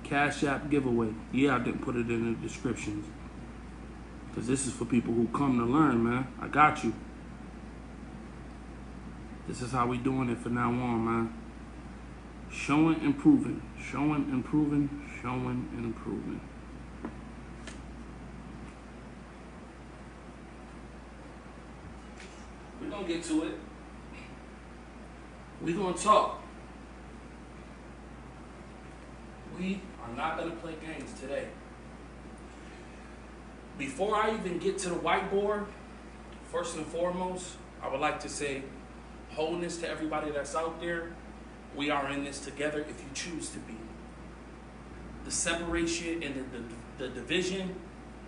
Cash App giveaway. Yeah, I didn't put it in the descriptions. Because this is for people who come to learn, man. I got you. This is how we doing it from now on, man. Showing and proving. Showing and proving. Showing and proving. We're going to get to it. We're going to talk. We are not going to play games today. Before I even get to the whiteboard, first and foremost, I would like to say wholeness to everybody that's out there. We are in this together if you choose to be. The separation and the division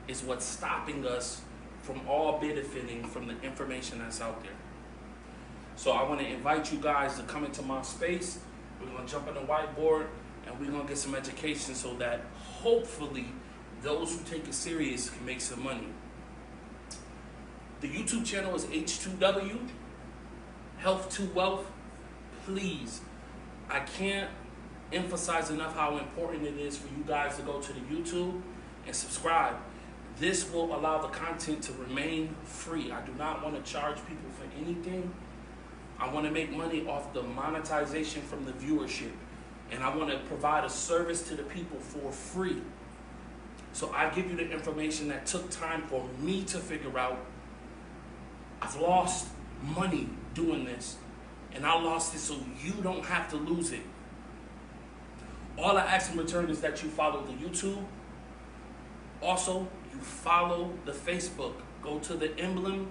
is what's stopping us from all benefiting from the information that's out there. So I want to invite you guys to come into my space. We're going to jump on the whiteboard and we're going to get some education so that hopefully those who take it serious can make some money. The YouTube channel is H2W Health2Wealth. Please, I can't emphasize enough how important it is for you guys to go to the YouTube and subscribe. This will allow the content to remain free. I do not want to charge people for anything. I want to make money off the monetization from the viewership. And I want to provide a service to the people for free. So I give you the information that took time for me to figure out. I've lost money doing this. And I lost it so you don't have to lose it. All I ask in return is that you follow the YouTube. Also, you follow the Facebook. Go to the emblem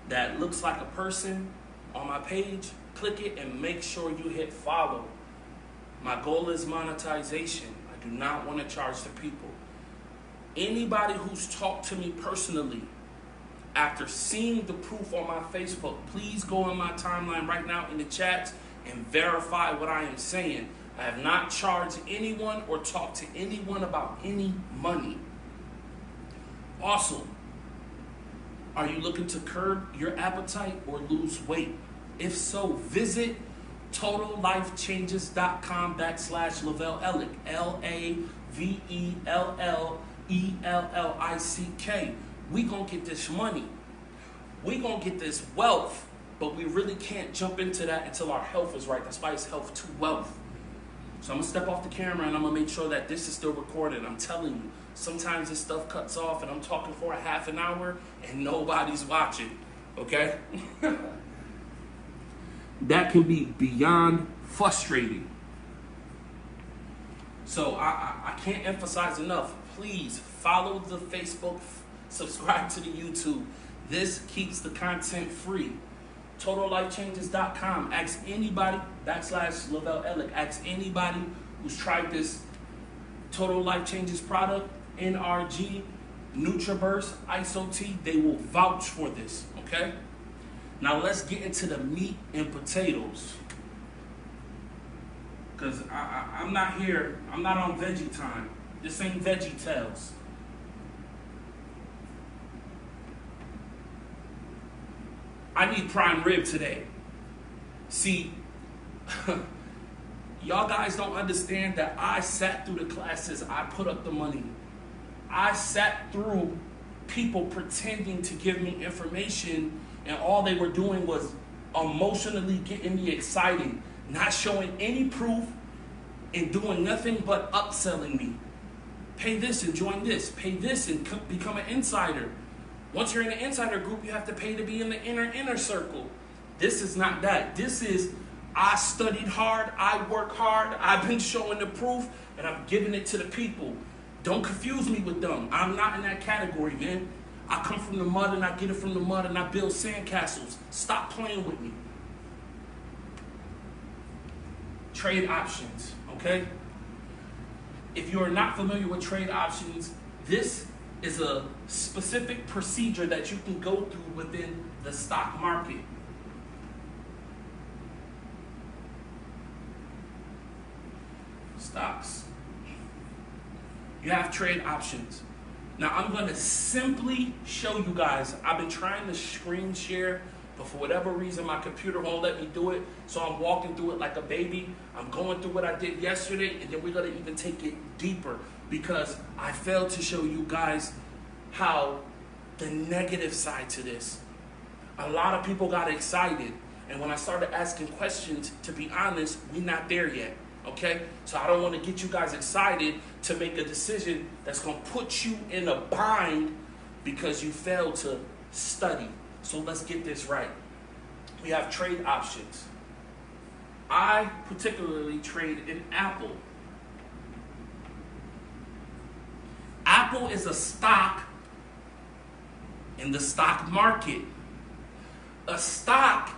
that looks like a person on my page. Click it and make sure you hit follow. My goal is monetization. I do not want to charge the people. Anybody who's talked to me personally after seeing the proof on my Facebook, please go on my timeline right now in the chats and verify what I am saying. I have not charged anyone or talked to anyone about any money. Also, are you looking to curb your appetite or lose weight? If so, visit Totallifechangescom/lavellellick. LAVELLELLICK. We gonna get this money. We gonna get this wealth, but we really can't jump into that until our health is right. That's why it's Health2Wealth. So I'm gonna step off the camera and I'm gonna make sure that this is still recorded. I'm telling you, sometimes this stuff cuts off and I'm talking for a half an hour and nobody's watching, okay? That can be beyond frustrating. So I can't emphasize enough. Please follow the Facebook, subscribe to the YouTube. This keeps the content free. Totallifechangescom. Ask anybody, /lavellellick. Ask anybody who's tried this Total Life Changes product, NRG, NutriBurst, ISO-T. They will vouch for this, okay? Now let's get into the meat and potatoes. Because I'm not here, I'm not on veggie time. This ain't Veggie Tales. I need prime rib today. See, y'all guys don't understand that I sat through the classes, I put up the money. I sat through people pretending to give me information and all they were doing was emotionally getting me excited, not showing any proof and doing nothing but upselling me. Pay this and join this. Pay this and become an insider. Once you're in the insider group, you have to pay to be in the inner circle. This is not that. This is, I studied hard, I work hard, I've been showing the proof, and I'm giving it to the people. Don't confuse me with them. I'm not in that category, man. I come from the mud and I get it from the mud and I build sandcastles. Stop playing with me. Trade options, okay? If you are not familiar with trade options, this is a specific procedure that you can go through within the stock market. Stocks. You have trade options. Now I'm going to simply show you guys. I've been trying to screen share But for whatever reason, my computer won't let me do it. So I'm walking through it like a baby. I'm going through what I did yesterday, and then we're going to even take it deeper because I failed to show you guys how the negative side to this. A lot of people got excited. And when I started asking questions, to be honest, we're not there yet. Okay? So I don't want to get you guys excited to make a decision that's going to put you in a bind because you failed to study. So let's get this right. We have trade options. I particularly trade in Apple. Apple is a stock in the stock market. A stock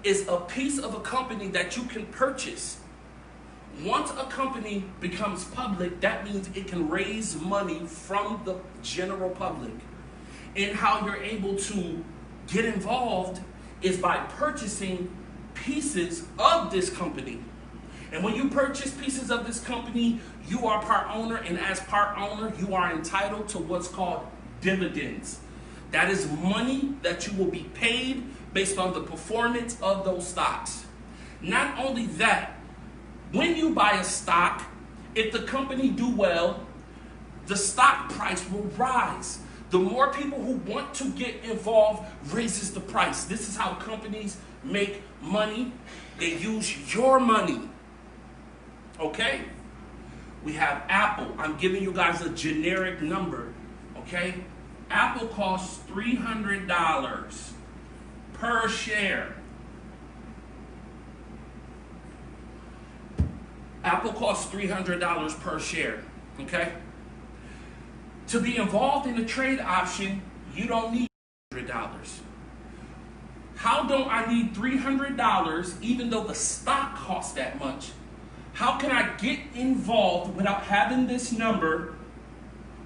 is a piece of a company that you can purchase. Once a company becomes public, that means it can raise money from the general public. And how you're able to get involved is by purchasing pieces of this company. And when you purchase pieces of this company, you are part owner, and as part owner, you are entitled to what's called dividends. That is money that you will be paid based on the performance of those stocks. Not only that, when you buy a stock, if the company do well, the stock price will rise. The more people who want to get involved raises the price. This is how companies make money. They use your money. Okay? We have Apple. I'm giving you guys a generic number. Okay? Apple costs $300 per share. Apple costs $300 per share. Okay? To be involved in a trade option, you don't need $300. How don't I need $300 even though the stock costs that much? How can I get involved without having this number,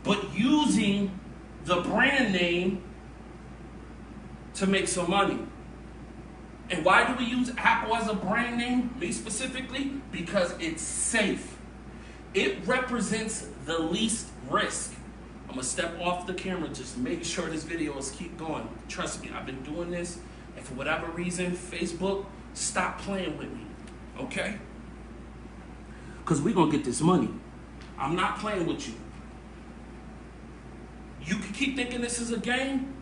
but using the brand name to make some money? And why do we use Apple as a brand name, me specifically? Because it's safe. It represents the least risk. I'm gonna step off the camera just to make sure this video is keep going. Trust me, I've been doing this, and for whatever reason, Facebook, stop playing with me, okay? Because we're gonna get this money. I'm not playing with you. You can keep thinking this is a game.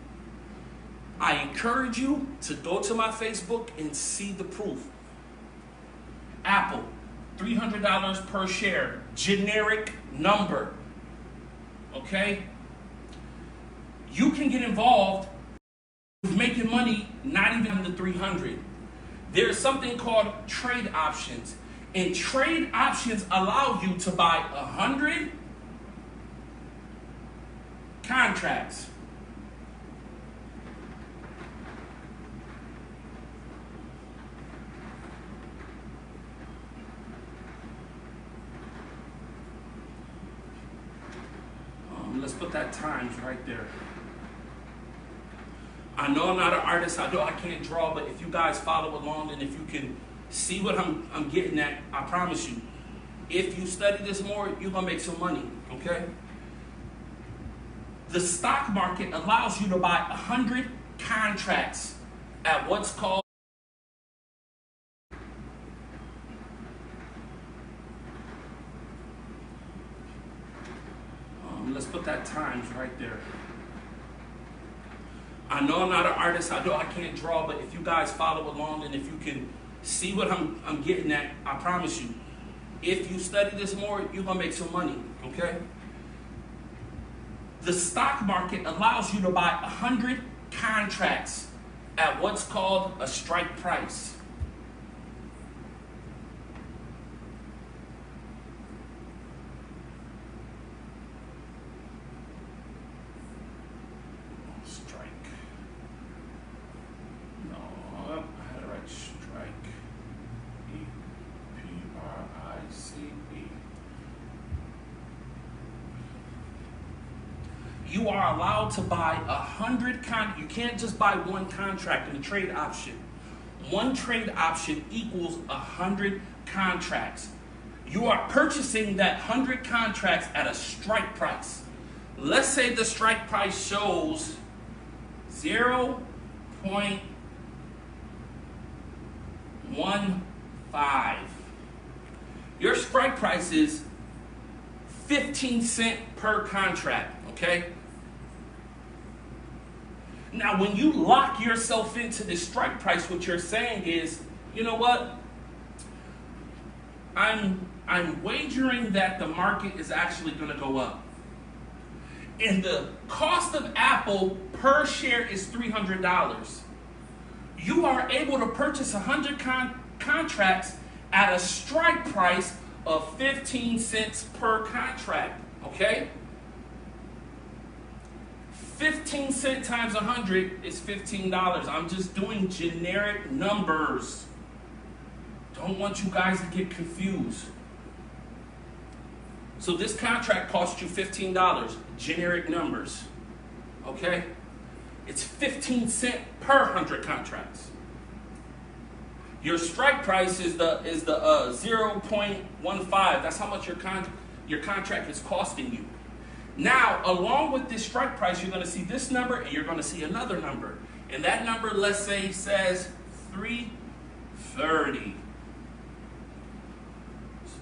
I encourage you to go to my Facebook and see the proof. Apple, $300 per share, generic number. Okay? You can get involved with making money not even in the 300. There's something called trade options. And trade options allow you to buy 100 contracts. Let's put that times right there. I know I'm not an artist. I know I can't draw, but if you guys follow along and if you can see what I'm getting at, I promise you, if you study this more, you're going to make some money, okay? The stock market allows you to buy 100 contracts at what's called let's put that times right there. I know I'm not an artist. I know I can't draw, but if you guys follow along and if you can see what I'm getting at, I promise you, if you study this more, you're going to make some money, okay? The stock market allows you to buy 100 contracts at what's called a strike price. You are allowed to buy 100 you can't just buy one contract in a trade option. One trade option equals 100 contracts. You are purchasing that 100 contracts at a strike price. Let's say the strike price shows 0.0 Your strike price is 15 cents per contract, okay? Now, when you lock yourself into this strike price, what you're saying is, you know what? I'm wagering that the market is actually going to go up. And the cost of Apple per share is $300. You are able to purchase 100 contracts at a strike price of 15 cents per contract, okay? 15 cents times 100 is $15. I'm just doing generic numbers. Don't want you guys to get confused. So this contract costs you $15, generic numbers, okay? It's 15 cents per 100 contracts. Your strike price is the 0.15. That's how much your contract is costing you. Now, along with this strike price, you're going to see this number and you're going to see another number. And that number, let's say, says 330.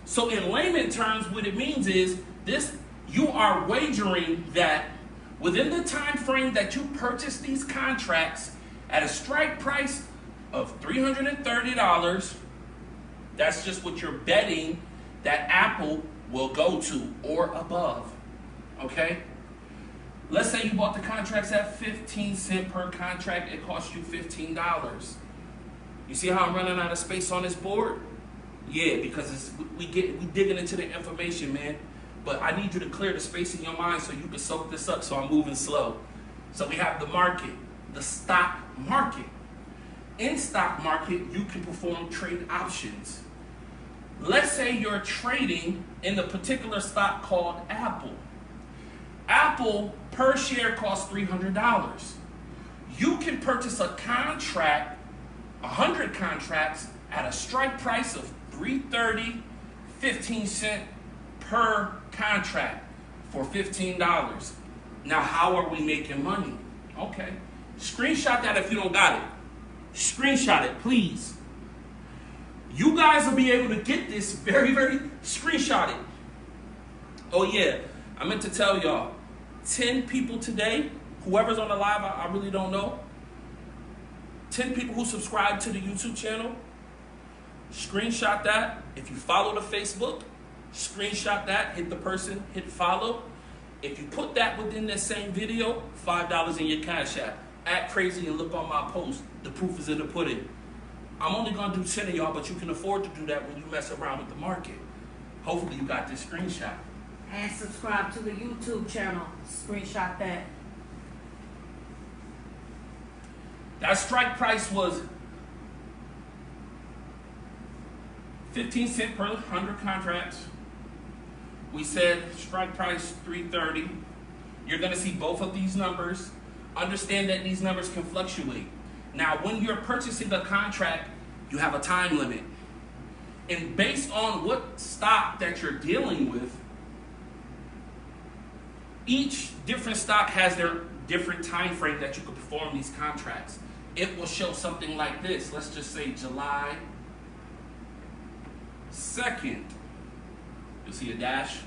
So in layman terms, what it means is this: you are wagering that within the time frame that you purchase these contracts at a strike price of $330, that's just what you're betting that Apple will go to or above, okay? Let's say you bought the contracts at 15 cents per contract, it costs you $15. You see how I'm running out of space on this board? Yeah, because we digging into the information, man. But I need you to clear the space in your mind so you can soak this up, so I'm moving slow. So we have the market, the stock market. In stock market, you can perform trade options. Let's say you're trading in the particular stock called Apple. Apple per share costs $300. You can purchase a contract, 100 contracts, at a strike price of $330, 15 cents per contract for $15. Now, how are we making money? Okay. Screenshot that if you don't got it. Screenshot it, please. You guys will be able to get this very, very screenshot it. Oh yeah, I meant to tell y'all, 10 people today, whoever's on the live, I really don't know. 10 people who subscribe to the YouTube channel, screenshot that. If you follow the Facebook, screenshot that, hit the person, hit follow. If you put that within that same video, $5 in your Cash App. Act crazy and look on my post. The proof is in the pudding. I'm only going to do 10 of y'all, but you can afford to do that when you mess around with the market. Hopefully you got this screenshot. And subscribe to the YouTube channel. Screenshot that. That strike price was 15 cents per 100 contracts. We said strike price $330. You're going to see both of these numbers. Understand that these numbers can fluctuate. Now, when you're purchasing a contract, you have a time limit. And based on what stock that you're dealing with, each different stock has their different time frame that you can perform these contracts. It will show something like this. Let's just say July 2nd. You'll see a dash.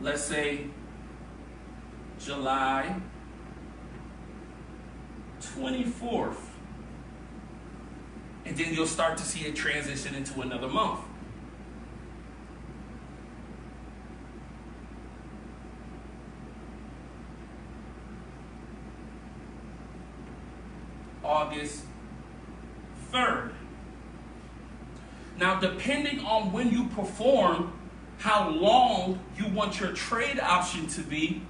Let's say July 24th. And then you'll start to see it transition into another month. August 3rd. Now, depending on when you perform, how long you want your trade option to be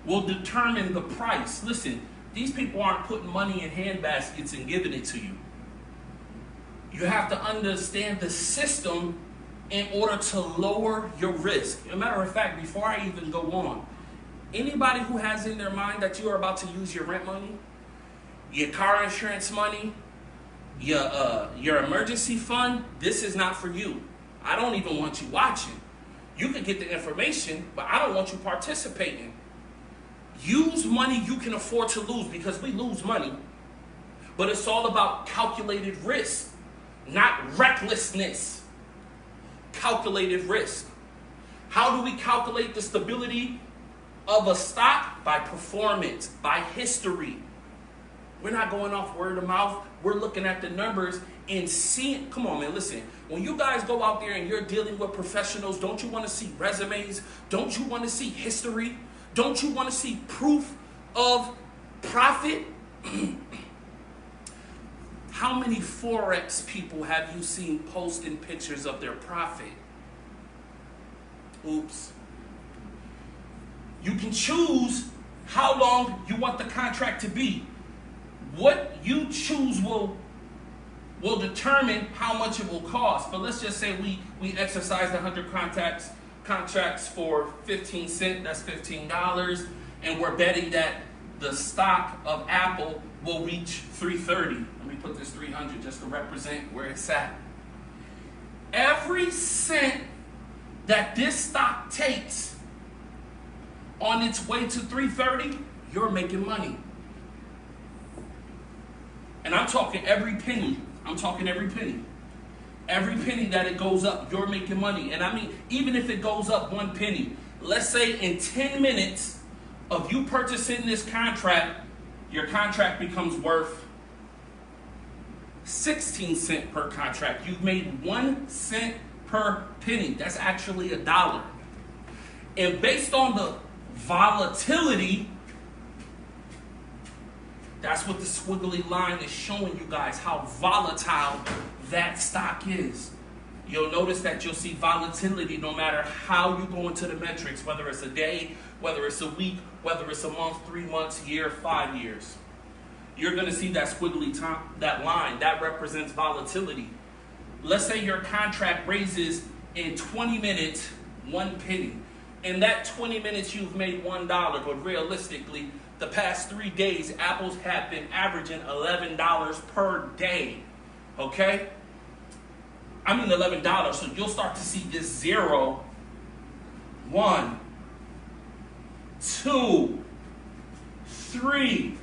will determine the price. Listen, these people aren't putting money in hand baskets and giving it to you. You have to understand the system in order to lower your risk. As a matter of fact, before I even go on, anybody who has in their mind that you are about to use your rent money, your car insurance money, your emergency fund, this is not for you. I don't even want you watching. You can get the information, but I don't want you participating. Use money you can afford to lose, because we lose money. But it's all about calculated risk. not recklessness. Calculated risk. How do we calculate the stability of a stock? By performance, by history. We're not going off word of mouth. We're looking at the numbers and seeing. Come on, man, listen. When you guys go out there and you're dealing with professionals, don't you want to see resumes? Don't you want to see history? Don't you want to see proof of profit? How many Forex people have you seen posting pictures of their profit? Oops. You can choose how long you want the contract to be. What you choose will determine how much it will cost. But let's just say we exercised 100 contracts for 15 cents, that's $15, and we're betting that the stock of Apple will reach 330. Let me put this 300 just to represent where it's at. Every cent that this stock takes on its way to 330, you're making money. And I'm talking every penny. I'm talking every penny. Every penny that it goes up, you're making money. And I mean, even if it goes up 1 penny, let's say in 10 minutes of you purchasing this contract, your contract becomes worth 16 cents per contract. You've made 1 cent per penny. That's actually $1. And based on the volatility, that's what the squiggly line is showing you guys, how volatile that stock is. You'll notice that you'll see volatility no matter how you go into the metrics, whether it's a day, whether it's a week, whether it's a month, 3 months, year, 5 years. You're going to see that squiggly that line. That represents volatility. Let's say your contract raises in 20 minutes 1 penny. In that 20 minutes, you've made $1, but realistically, the past 3 days, apples have been averaging $11 per day. Okay? I mean $11. So you'll start to see this 0, 1, 2, 3.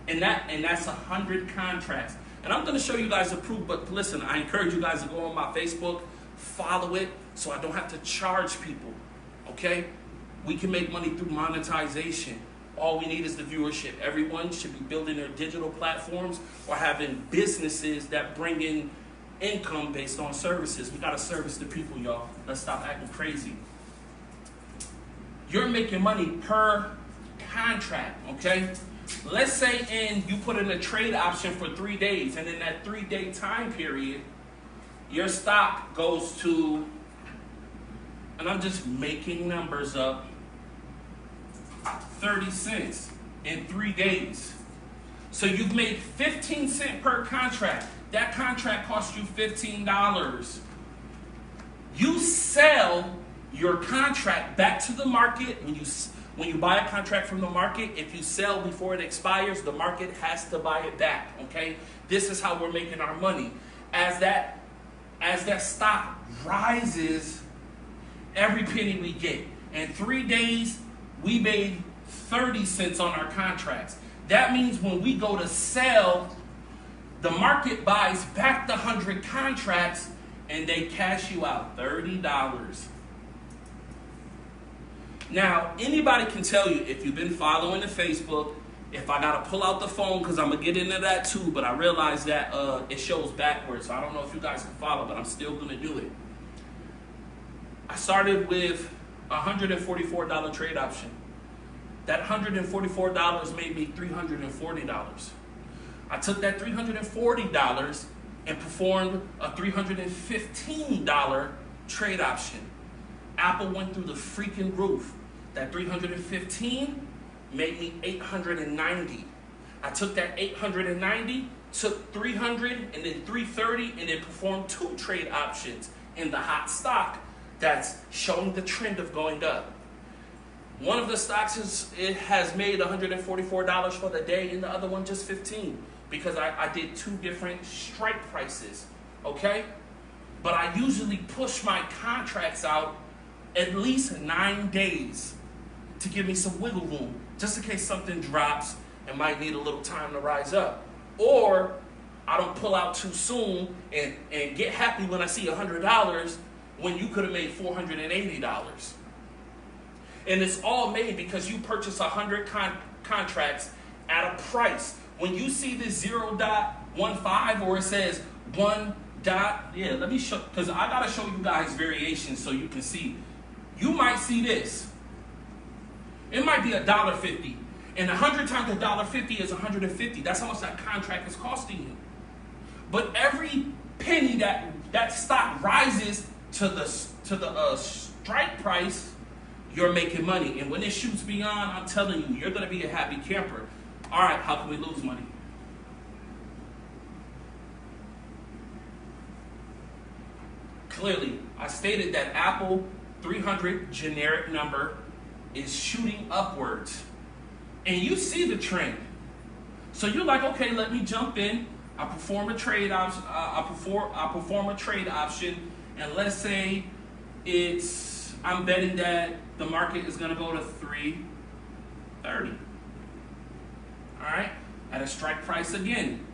And that's 100 contracts. And I'm going to show you guys the proof, but listen, I encourage you guys to go on my Facebook, follow it, so I don't have to charge people. Okay? We can make money through monetization. All we need is the viewership. Everyone should be building their digital platforms or having businesses that bring in income based on services. We got to service the people, y'all. Let's stop acting crazy. You're making money per contract, okay? Let's say you put in a trade option for 3 days, and in that 3-day time period, your stock goes to, and I'm just making numbers up, 30 cents in 3 days. So you've made 15 cents per contract. That contract costs you $15. You sell your contract back to the market. When you buy a contract from the market, if you sell before it expires, the market has to buy it back, okay? This is how we're making our money. As that stock rises, every penny we get. In 3 days, we made 30 cents on our contracts. That means when we go to sell, the market buys back the 100 contracts and they cash you out $30. Now, anybody can tell you, if you've been following the Facebook, if I got to pull out the phone, because I'm going to get into that too, but I realize that it shows backwards, so I don't know if you guys can follow, but I'm still going to do it. I started with a $144 trade option. That $144 made me $340. I took that $340 and performed a $315 trade option. Apple went through the freaking roof. That $315 made me $890. I took that $890, took $300, and then $330, and then performed 2 trade options in the hot stock that's showing the trend of going up. One of the stocks has made $144 for the day, and the other one just $15, because I did 2 different strike prices, okay? But I usually push my contracts out at least 9 days to give me some wiggle room, just in case something drops and might need a little time to rise up. Or I don't pull out too soon and get happy when I see $100 when you could have made $480. And it's all made because you purchased 100 contracts at a price. When you see this 0.15 or it says 1. Yeah, let me show, because I gotta show you guys variations so you can see. You might see this. It might be $1.50, and 100 times $1.50 is 150. That's how much that contract is costing you. But every penny that stock rises to the strike price, you're making money. And when it shoots beyond, I'm telling you, you're gonna be a happy camper. All right, how can we lose money? Clearly, I stated that Apple 300 generic number is shooting upwards. And you see the trend. So you're like, okay, let me jump in. I perform a trade option. I perform a trade option, and let's say I'm betting that the market is going to go to 330. All right, at a strike price again,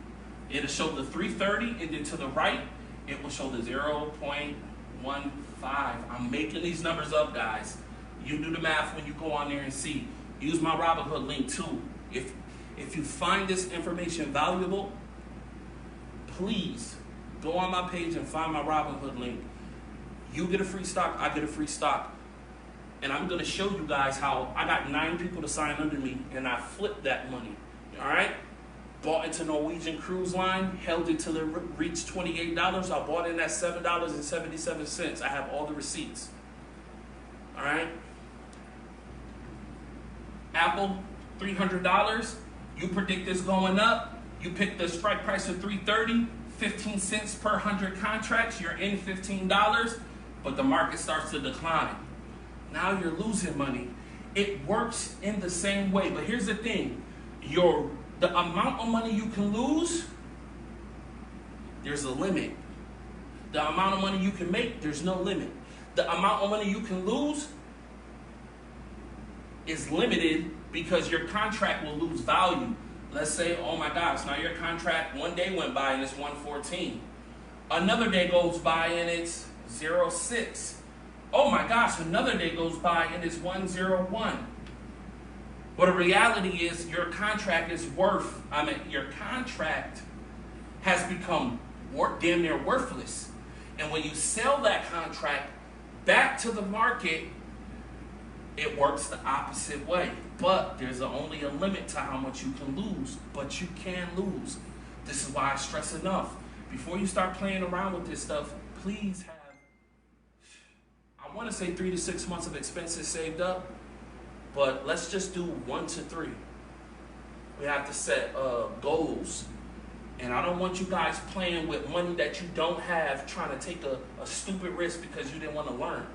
it'll show the 330, and then to the right, it will show the 0.15. I'm making these numbers up, guys. You do the math when you go on there and see. Use my Robinhood link too. If you find this information valuable, please go on my page and find my Robinhood link. You get a free stock, I get a free stock. And I'm going to show you guys how I got 9 people to sign under me, and I flipped that money. All right? Bought into Norwegian Cruise Line, held it till it reached $28. I bought in at $7.77. I have all the receipts. All right? Apple, $300. You predict this going up. You pick the strike price of $330, 15 cents per 100 contracts. You're in $15, but the market starts to decline. Now you're losing money. It works in the same way, but here's the thing. The amount of money you can lose, there's a limit. The amount of money you can make, there's no limit. The amount of money you can lose is limited because your contract will lose value. Let's say, oh my gosh, now your contract, one day went by and it's 114. Another day goes by and it's 0.6. Oh my gosh, another day goes by and it's 101. But the reality is your contract is your contract has become damn near worthless. And when you sell that contract back to the market, it works the opposite way. But there's only a limit to how much you can lose, but you can lose. This is why I stress enough. Before you start playing around with this stuff, please have, I want to say 3 to 6 months of expenses saved up, but let's just do 1 to 3. We have to set goals. And I don't want you guys playing with money that you don't have, trying to take a stupid risk because you didn't want to learn.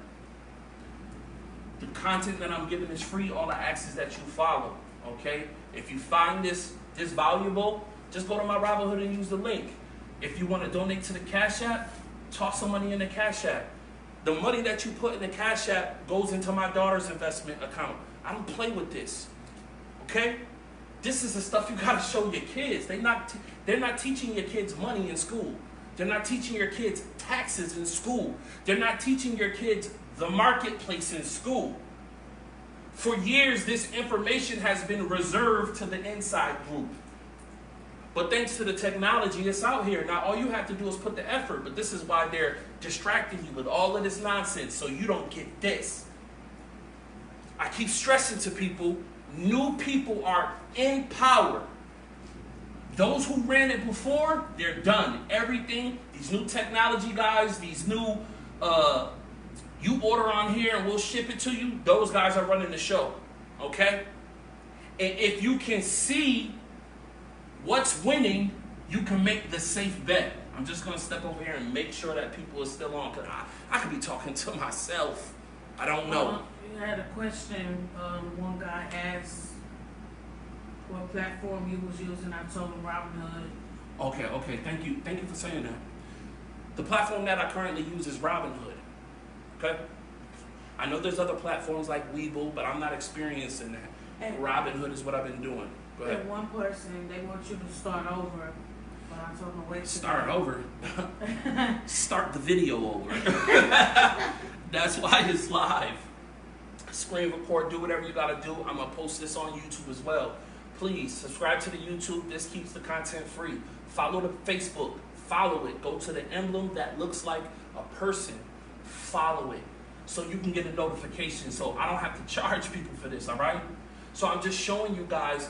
The content that I'm giving is free. All I ask is that you follow, okay? If you find this valuable, just go to my Robinhood and use the link. If you want to donate to the Cash App, toss some money in the Cash App. The money that you put in the Cash App goes into my daughter's investment account. I don't play with this, okay? This is the stuff you got to show your kids. They're not teaching your kids money in school. They're not teaching your kids taxes in school. They're not teaching your kids the marketplace in school. For years, this information has been reserved to the inside group. But thanks to the technology, it's out here. Now, all you have to do is put the effort. But this is why they're distracting you with all of this nonsense so you don't get this. I keep stressing to people, new people are in power. Those who ran it before, they're done. Everything, these new technology guys, these new, you order on here and we'll ship it to you, those guys are running the show, okay? And if you can see what's winning, you can make the safe bet. I'm just going to step over here and make sure that people are still on, because I could be talking to myself. I don't know. You had a question. One guy asked what platform you was using. I told him Robinhood. Okay. Thank you for saying that. The platform that I currently use is Robinhood. Okay? I know there's other platforms like Webull, but I'm not experiencing that. And Robinhood is what I've been doing. Go ahead. One person, they want you to start over, but I told him to wait. Start over. Start the video over. That's why it's live. Screen record, do whatever you gotta do. I'm gonna post this on YouTube as well. Please subscribe to the YouTube. This keeps the content free. Follow the Facebook. Follow it. Go to the emblem that looks like a person. Follow it so you can get a notification. So I don't have to charge people for this, all right? So I'm just showing you guys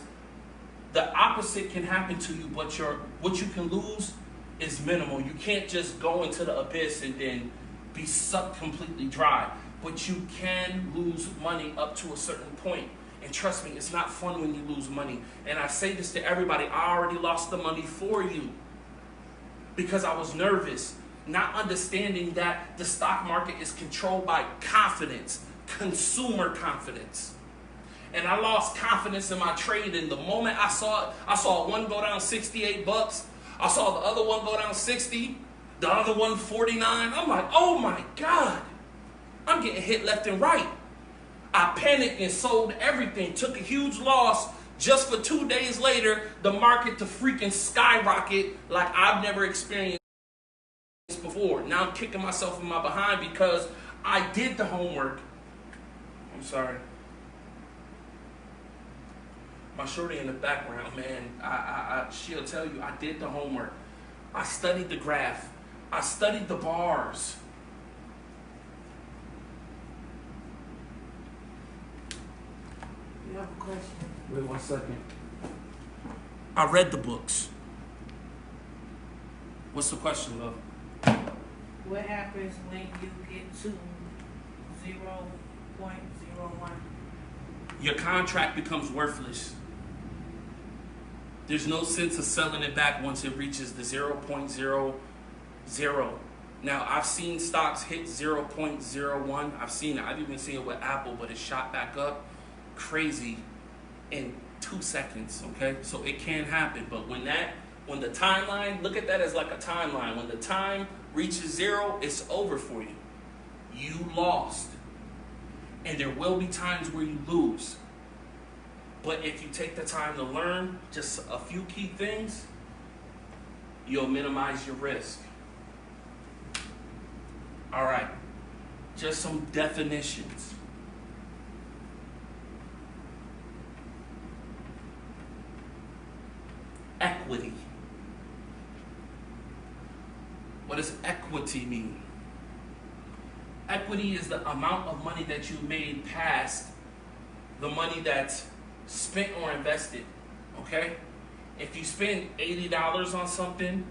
the opposite can happen to you, but what you can lose is minimal. You can't just go into the abyss and then be sucked completely dry. But you can lose money up to a certain point. And trust me, it's not fun when you lose money. And I say this to everybody, I already lost the money for you because I was nervous, not understanding that the stock market is controlled by confidence, consumer confidence. And I lost confidence in my trade. And the moment I saw one go down 68 bucks. I saw the other one go down 60, the other one 49. I'm like, oh my God, I'm getting hit left and right. I panicked and sold everything, took a huge loss just for 2 days later, the market to freaking skyrocket like I've never experienced before. Now I'm kicking myself in my behind because I did the homework. I'm sorry. My shorty in the background, man, she'll tell you I did the homework. I studied the graph. I studied the bars. You have a question? Wait 1 second. I read the books. What's the question, love? What happens when you get to 0.01? Your contract becomes worthless. There's no sense of selling it back once it reaches the 0.00. Now, I've seen stocks hit 0.01. I've seen it. I've even seen it with Apple, but it shot back up crazy in 2 seconds, okay? So it can happen, but when the timeline, look at that as like a timeline. When the time reaches 0, it's over for you. You lost. And there will be times where you lose. But if you take the time to learn just a few key things, you'll minimize your risk. All right, just some definitions. Equity. What does equity mean? Equity is the amount of money that you made past the money that's spent or invested, okay? If you spend $80 on something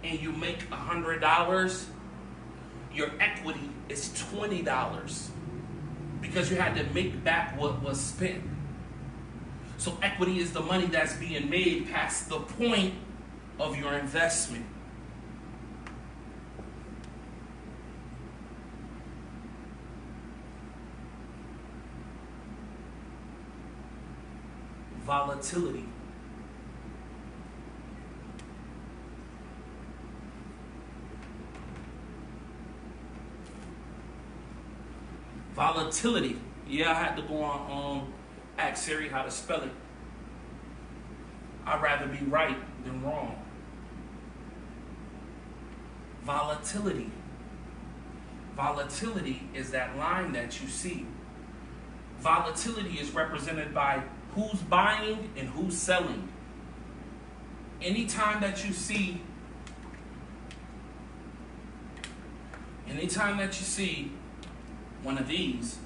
and you make $100, your equity is $20 because you had to make back what was spent. So equity is the money that's being made past the point of your investment. Volatility. Volatility. Yeah, I had to go on ask Siri how to spell it. I'd rather be right than wrong. Volatility. Volatility is that line that you see. Volatility is represented by who's buying and who's selling. Anytime that you see one of these,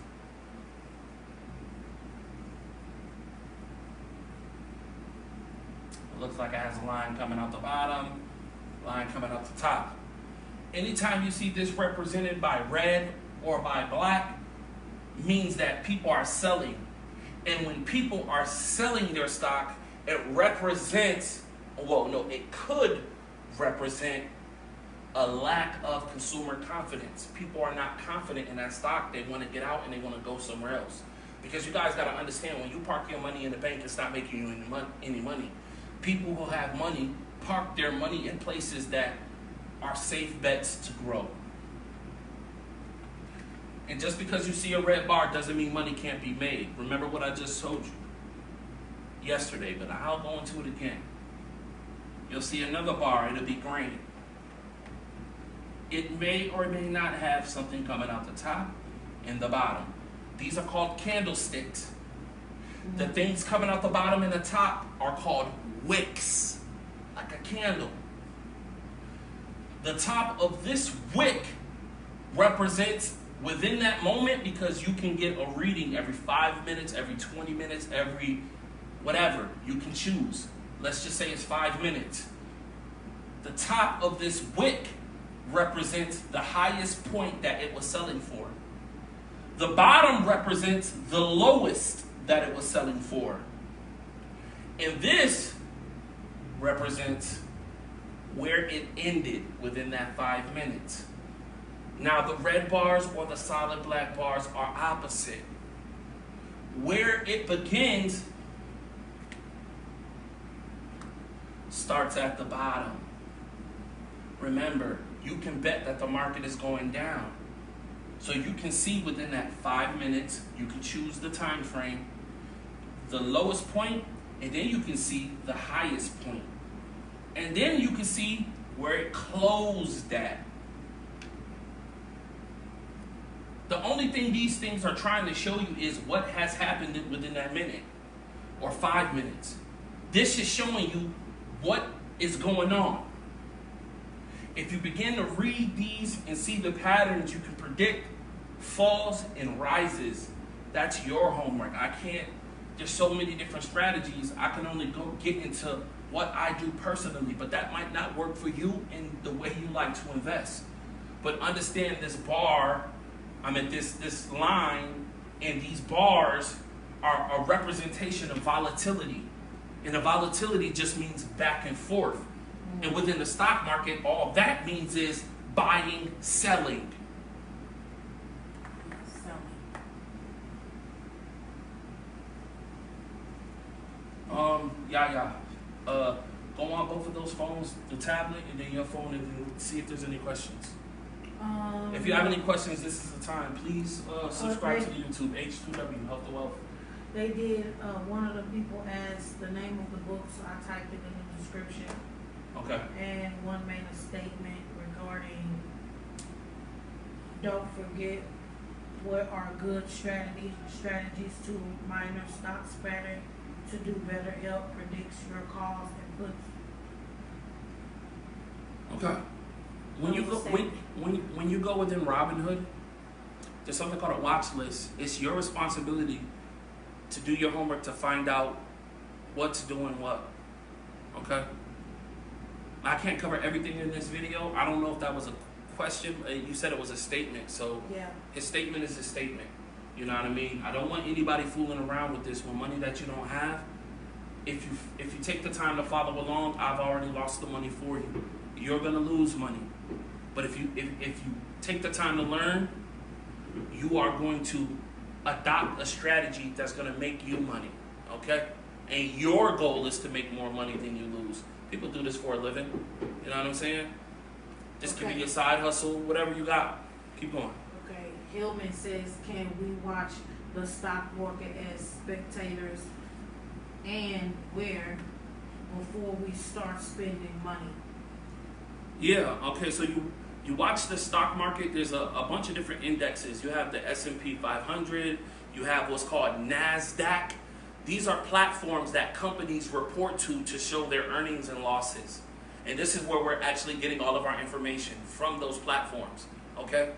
it looks like it has a line coming out the bottom, line coming out the top. Anytime you see this represented by red or by black, means that people are selling. And when people are selling their stock, it represents, well, no, it could represent a lack of consumer confidence. People are not confident in that stock. They want to get out and they want to go somewhere else. Because you guys got to understand, when you park your money in the bank, it's not making you any money. People who have money park their money in places that are safe bets to grow. And just because you see a red bar doesn't mean money can't be made. Remember what I just told you yesterday, but I'll go into it again. You'll see another bar, it'll be green. It may or may not have something coming out the top and the bottom. These are called candlesticks. The things coming out the bottom and the top are called wicks, like a candle. The top of this wick represents within that moment, because you can get a reading every 5 minutes, every 20 minutes, every whatever. You can choose. Let's just say it's 5 minutes. The top of this wick represents the highest point that it was selling for. The bottom represents the lowest that it was selling for. And this represents where it ended within that 5 minutes. Now the red bars or the solid black bars are opposite. Where it begins starts at the bottom. Remember, you can bet that the market is going down. So you can see within that 5 minutes, you can choose the time frame, the lowest point, and then you can see the highest point. And then you can see where it closed at. The only thing these things are trying to show you is what has happened within that minute or 5 minutes. This is showing you what is going on. If you begin to read these and see the patterns, you can predict falls and rises. That's your homework. I can't, there's so many different strategies. I can only go get into what I do personally, but that might not work for you in the way you like to invest. But understand this bar, this line, and these bars are a representation of volatility. And the volatility just means back and forth. And within the stock market, all that means is buying, selling. Go on both of those phones, the tablet and then your phone, and see if there's any questions. If you have any questions, this is the time. Please subscribe to the YouTube, H2W Health2Wealth. They did, one of the people asked the name of the book, so I typed it in the description. Okay. And one made a statement regarding, don't forget what are good strategies to minor stocks pattern to do better, help predicts your calls and puts. Okay. When you go within Robinhood, there's something called a watch list. It's your responsibility to do your homework to find out what's doing what. Okay? I can't cover everything in this video. I don't know if that was a question. You said it was a statement, so yeah. His statement is a statement. You know what I mean? I don't want anybody fooling around with this with money that you don't have. If you take the time to follow along, I've already lost the money for you. You're gonna lose money. But if you take the time to learn, you are going to adopt a strategy that's gonna make you money. Okay? And your goal is to make more money than you lose. People do this for a living. You know what I'm saying? This could be your side hustle, whatever you got. Keep going. Okay. Hillman says, can we watch the stock market as spectators and where before we start spending money? Yeah, okay, so you watch the stock market. There's a bunch of different indexes. You have the S&P 500. You have what's called NASDAQ. These are platforms that companies report to show their earnings and losses. And this is where we're actually getting all of our information from those platforms, okay?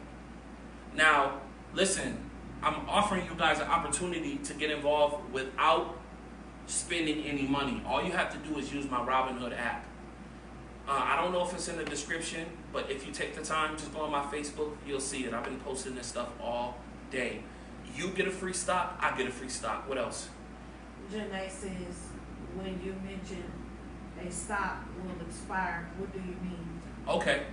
Now, listen, I'm offering you guys an opportunity to get involved without spending any money. All you have to do is use my Robinhood app. I don't know if it's in the description, but if you take the time, just go on my Facebook, you'll see it. I've been posting this stuff all day. You get a free stock, I get a free stock. What else? Janae says, when you mention a stock will expire, what do you mean? Okay.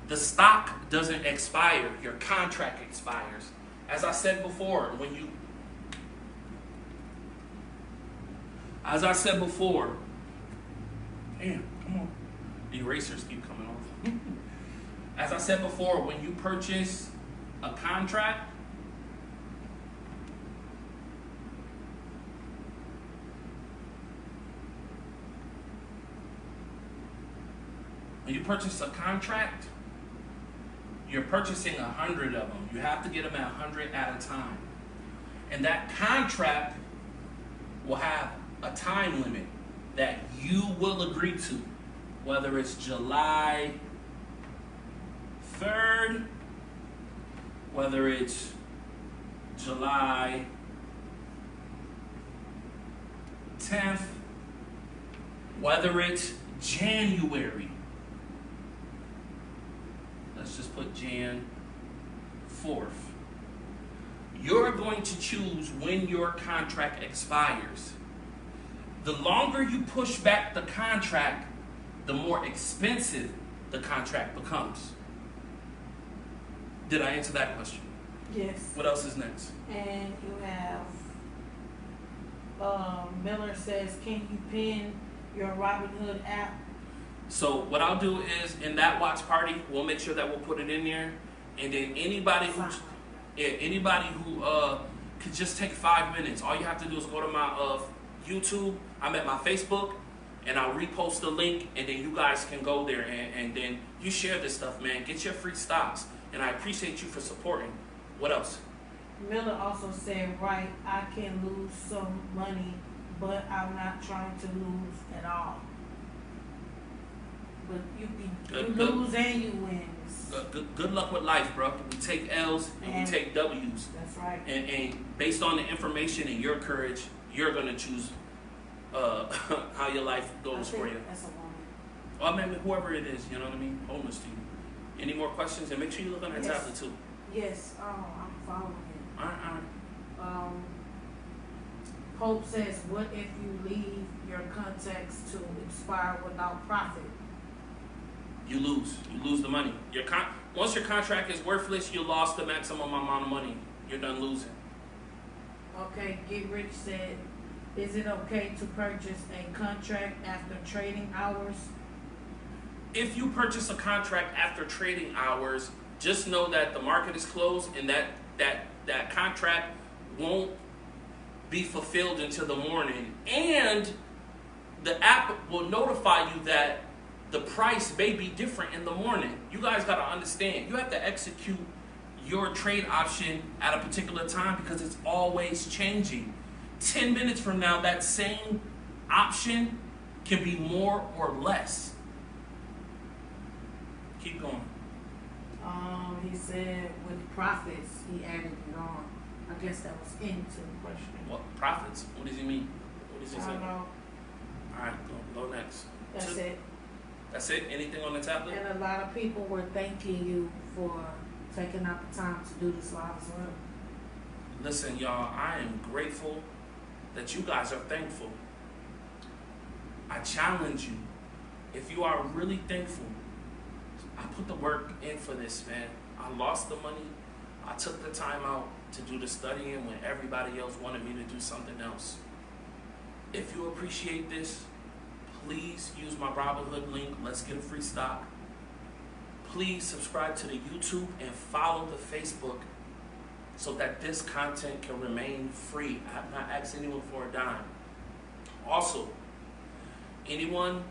The stock doesn't expire. Your contract expires. As I said before, damn, come on. The erasers keep coming off. As I said before, when you purchase a contract, you purchase a contract, you're purchasing 100 of them. You have to get them at 100 at a time. And that contract will have a time limit that you will agree to, whether it's July 3rd, whether it's July 10th, whether it's January. Let's just put Jan 4th. You're going to choose when your contract expires. The longer you push back the contract, the more expensive the contract becomes. Did I answer that question? Yes. What else is next? And you have Miller says, can you pin your Robinhood app? So what I'll do is in that watch party, we'll make sure that we'll put it in there, and then anybody who could just take 5 minutes. All you have to do is go to my YouTube. I'm at my Facebook, and I'll repost the link, and then you guys can go there and then you share this stuff, man. Get your free stocks, and I appreciate you for supporting. What else? Miller also said, right, I can lose some money, but I'm not trying to lose at all. But you lose and you win. Good luck with life, bro. We take L's and we take W's. That's right. And based on the information and your courage, you're going to choose how your life goes for you. That's a woman. Well, I mean, whoever it is, you know what I mean? Wholeness to you. Any more questions? And make sure you look on that tablet too. Yes, I'm following it. All right. Hope says, what if you leave your contacts to expire without profit? You lose. You lose the money. Once your contract is worthless, you lost the maximum amount of money. You're done losing. Okay, Get Rich said, is it okay to purchase a contract after trading hours? If you purchase a contract after trading hours, just know that the market is closed and that contract won't be fulfilled until the morning. And the app will notify you that the price may be different in the morning. You guys got to understand, you have to execute your trade option at a particular time because it's always changing. 10 minutes from now, that same option can be more or less. Keep going. He said with profits, he added it on. I guess that was into the question. What profits? What does he mean? What does he say? I don't know. All right, go next. That's it. That's it? Anything on the tablet? And a lot of people were thanking you for taking out the time to do this live as well. Listen, y'all, I am grateful that you guys are thankful. I challenge you. If you are really thankful, I put the work in for this, man. I lost the money. I took the time out to do the studying when everybody else wanted me to do something else. If you appreciate this, please use my Robinhood link. Let's get a free stock. Please subscribe to the YouTube and follow the Facebook so that this content can remain free. I have not asked anyone for a dime. Also, anyone,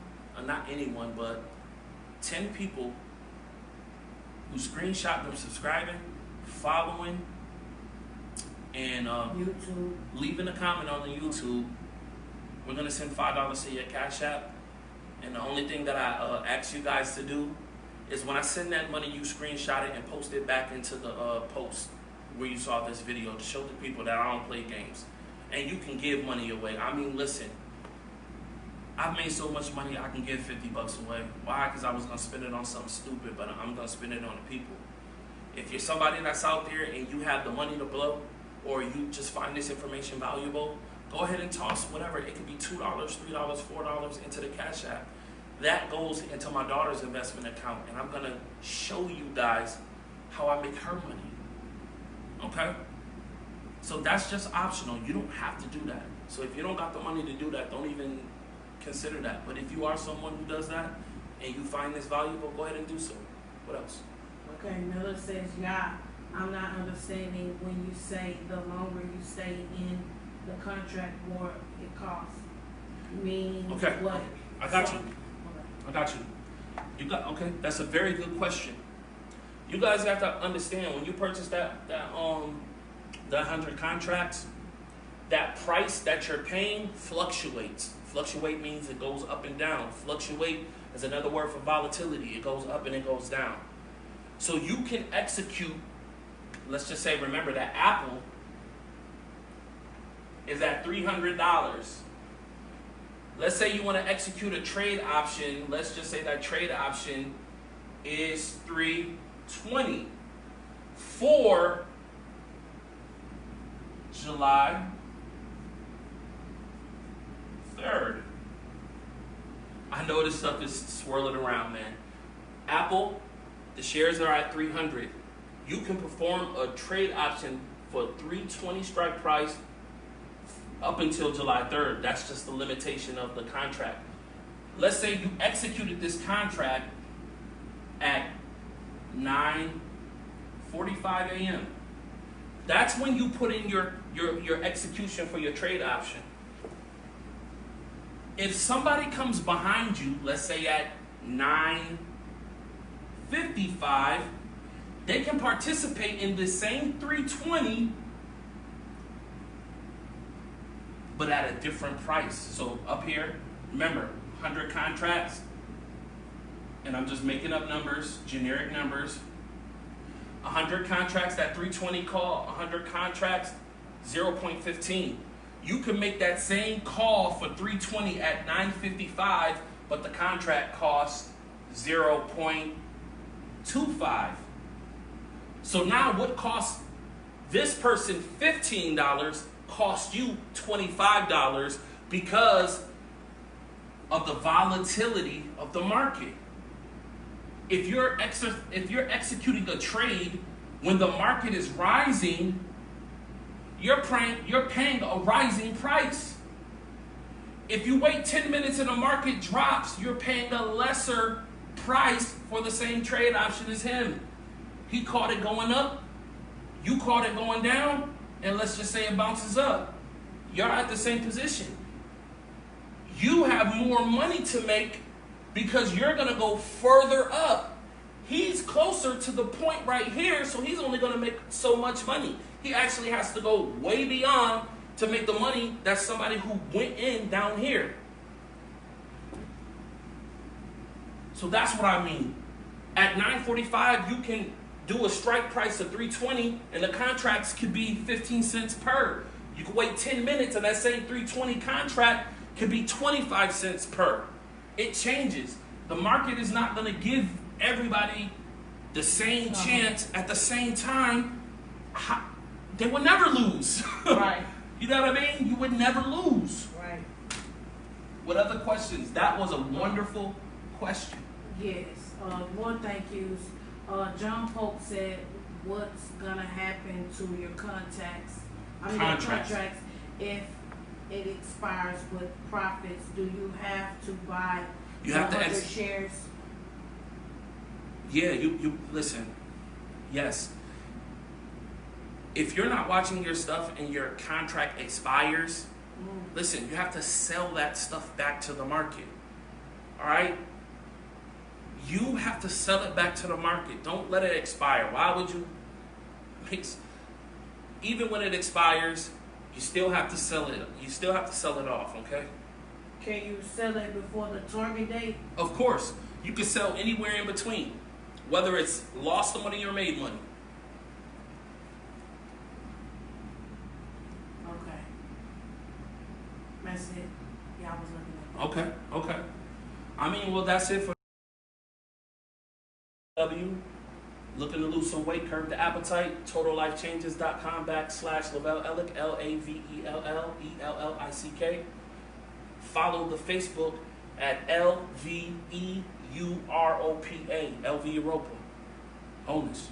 not anyone, but 10 people who screenshot them subscribing, following, and YouTube, leaving a comment on the YouTube, we're going to send $5 to your Cash App. And the only thing that I ask you guys to do is when I send that money, you screenshot it and post it back into the post where you saw this video to show the people that I don't play games. And you can give money away. I mean, listen, I've made so much money I can give $50 away. Why? Because I was going to spend it on something stupid, but I'm going to spend it on the people. If you're somebody that's out there and you have the money to blow, or you just find this information valuable, go ahead and toss whatever. It could be $2, $3, $4 into the Cash App. That goes into my daughter's investment account, and I'm going to show you guys how I make her money. Okay? So that's just optional. You don't have to do that. So if you don't got the money to do that, don't even consider that. But if you are someone who does that and you find this valuable, go ahead and do so. What else? Okay, Miller says, yeah, I'm not understanding when you say the longer you stay in the contract, more it costs. Meaning okay. what? I got you. Okay. I got you. Okay, that's a very good question. You guys have to understand when you purchase that 100 contracts, that price that you're paying fluctuates. Fluctuate means it goes up and down. Fluctuate is another word for volatility. It goes up and it goes down. So you can execute, let's just say, remember that Apple is at $300. Let's say you want to execute a trade option. Let's just say that trade option is $320 for July 3rd. I know this stuff is swirling around, man. Apple, the shares are at 300. You can perform a trade option for $320 strike price up until July 3rd. That's just the limitation of the contract. Let's say you executed this contract at 9:45 a.m. That's when you put in your execution for your trade option. If somebody comes behind you, let's say at 9:55, they can participate in the same 320, but at a different price. So up here, remember, 100 contracts, and I'm just making up numbers, generic numbers. 100 contracts, that 320 call, 100 contracts, 0.15. You can make that same call for 320 at 9:55, but the contract costs 0.25. So now what costs this person $15 costs you $25 because of the volatility of the market. If you're executing a trade when the market is rising, you're paying a rising price. If you wait 10 minutes and the market drops, you're paying a lesser price for the same trade option as him. He caught it going up, you caught it going down, and let's just say it bounces up. You're at the same position. You have more money to make because you're going to go further up. He's closer to the point right here, so he's only going to make so much money. He actually has to go way beyond to make the money that somebody who went in down here. So that's what I mean. At 9:45, you can do a strike price of 320, and the contracts could be 15 cents per. You can wait 10 minutes, and that same 320 contract could be 25 cents per. It changes. The market is not going to give everybody the same chance at the same time. They would never lose. Right. You know what I mean? You would never lose. Right. What other questions? That was a wonderful question. Yes. More thank yous. John Polk said, what's going to happen to your contracts if it expires with profits? Do you have to buy other shares? Yeah, you listen. Yes. If you're not watching your stuff and your contract expires, listen, you have to sell that stuff back to the market. All right? You have to sell it back to the market. Don't let it expire. Why would you? Even when it expires, you still have to sell it. You still have to sell it off, okay? Can you sell it before the target date? Of course. You can sell anywhere in between, whether it's lost the money or made money. Okay. That's it. Yeah, I was looking at that. Okay. I mean, well, that's it for looking to lose some weight, curb the appetite. Totallifechangescom/lavellellick, lavellellick. Follow the Facebook at LVEUROPA, LV Europa. Wholeness.